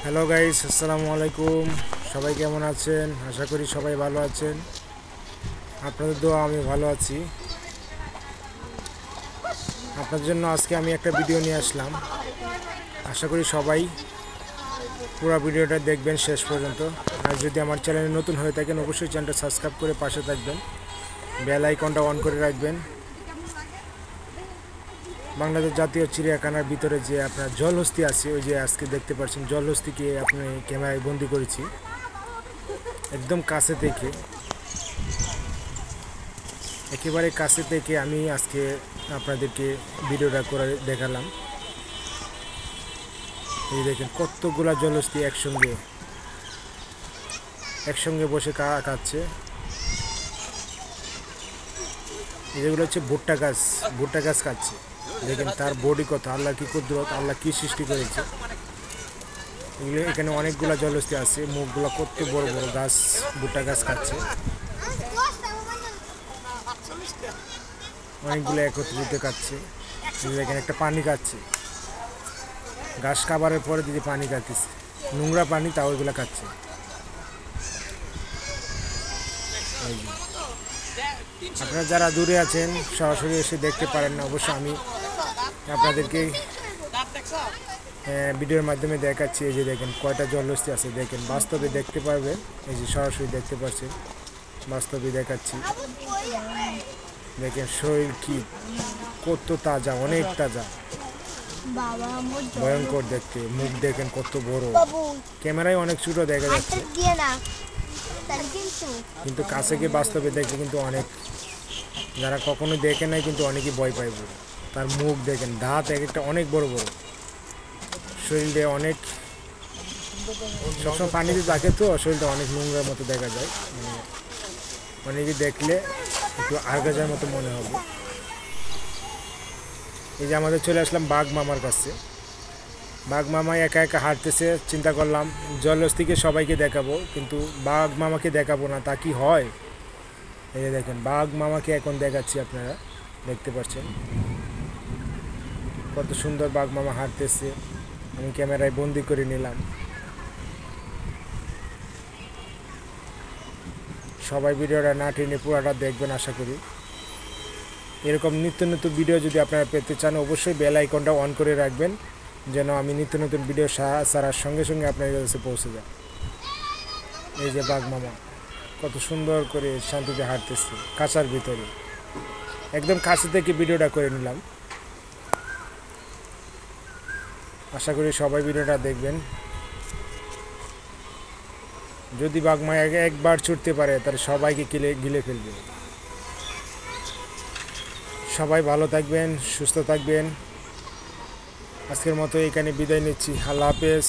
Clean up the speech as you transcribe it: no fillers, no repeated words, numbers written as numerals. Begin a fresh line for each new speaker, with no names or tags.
Hello guys, আসসালামু আলাইকুম। সবাই কেমন আছেন? আশা করি সবাই ভালো আছেন। আপনাদের দোয়া আমি ভালো আছি। আপনাদের জন্য আজকে আমি একটা ভিডিও নিয়ে আসলাম। আশা করি সবাই পুরো ভিডিওটা দেখবেন শেষ পর্যন্ত। আর যদি আমার চ্যানেলে নতুন হয়ে থাকেন অবশ্যই চ্যানেলটা সাবস্ক্রাইব করে পাশে থাকবেন, বেল আইকনটা অন করে রাখবেন। বাংলাদেশ জাতীয় চিড়িয়াখানার ভিতরে যে আপনার জলহস্তি আছে, ওই যে আজকে দেখতে পাচ্ছেন জলহস্তিকে আপনি ক্যামেরায় বন্দি করেছি একদম কাছে থেকে, একেবারে কাছে থেকে আমি আজকে আপনাদেরকে ভিডিওটা করে দেখালাম। এই দেখেন কতগুলা জলহস্তি একসঙ্গে বসে খাচ্ছে। যেগুলো হচ্ছে ভুট্টা গাছ খাচ্ছে। দেখেন তার বডি কত, আল্লাহ কি কুদরত, আল্লাহ কি সৃষ্টি করেছে। এগুলো এখানে অনেকগুলা জলহস্তি আছে, মুখগুলো কত বড় বড় গাছ, ভুট্টা গাছ খাচ্ছে। অনেকগুলো একত্রিত খাচ্ছে। এখানে একটা পানি খাচ্ছে, ঘাস খাবারের পরে দিদি পানি খাচ্ছে, নোংরা পানি, তাও এগুলো খাচ্ছে। আপনারা যারা দূরে আছেন সরাসরি এসে দেখতে পারেন না, অবশ্য আমি আপনাদেরকে ভিডিওর মাধ্যমে দেখাচ্ছি। এই যে দেখেন কয়টা জলহস্তি আছে, দেখেন বাস্তবে দেখতে পারবেন। এই যে সরাসরি দেখতে পাচ্ছেন, বাস্তবে দেখাচ্ছি। দেখেন শরীর কি কত তাজা, অনেক তাজা, ভয়ঙ্কর দেখতে। মুখ দেখেন কত বড়, ক্যামেরায় অনেক ছোট দেখা যাচ্ছে, কিন্তু কাছে গিয়ে বাস্তবে দেখে কিন্তু অনেক, যারা কখনো দেখে নাই কিন্তু অনেকেই ভয় পাইব। তার মুখ দেখেন, দাঁত এক একটা অনেক বড় বড়, শরীরে অনেক, সবসময় পানিতে থাকে তো শরীরটা অনেক নোংরার মতো দেখা যায়। অনেকে দেখলে একটু আরগাজার মতো মনে হবে। এই যে আমাদের চলে আসলাম বাঘ মামার কাছে। বাঘ মামা একা একা হাঁটতেছে, চিন্তা করলাম জলহস্তিকে সবাইকে দেখাবো, কিন্তু বাঘ মামাকে দেখাবো না, তা কি হয়। এই যে দেখেন বাঘ মামাকে এখন দেখাচ্ছি, আপনারা দেখতে পাচ্ছেন কত সুন্দর বাঘ মামা হাঁটতেছে। আমি ক্যামেরায় বন্দি করে নিলাম। সবাই ভিডিওটা না টেনে পুরোটা দেখবেন আশা করি। এরকম নিত্য নতুন ভিডিও যদি আপনারা পেতে চান অবশ্যই বেল আইকনটা অন করে রাখবেন, যেন আমি নিত্য নতুন ভিডিও ছাড়ার সঙ্গে সঙ্গে আপনাদের কাছে পৌঁছে যায়। এই যে বাঘ মামা কত সুন্দর করে শান্তিতে হাঁটতেছে কাঁচার ভিতরে, একদম কাছে থেকে ভিডিওটা করে নিলাম। আশা করি সবাই ভিডিওটা দেখবেন। যদি বাঘ মায়া একবার ছুটতে পারে তাহলে সবাইকে গিলে ফেলবে। সবাই ভালো থাকবেন, সুস্থ থাকবেন। আজকের মতো এখানে বিদায় নিচ্ছি। আল্লাহ হাফেজ।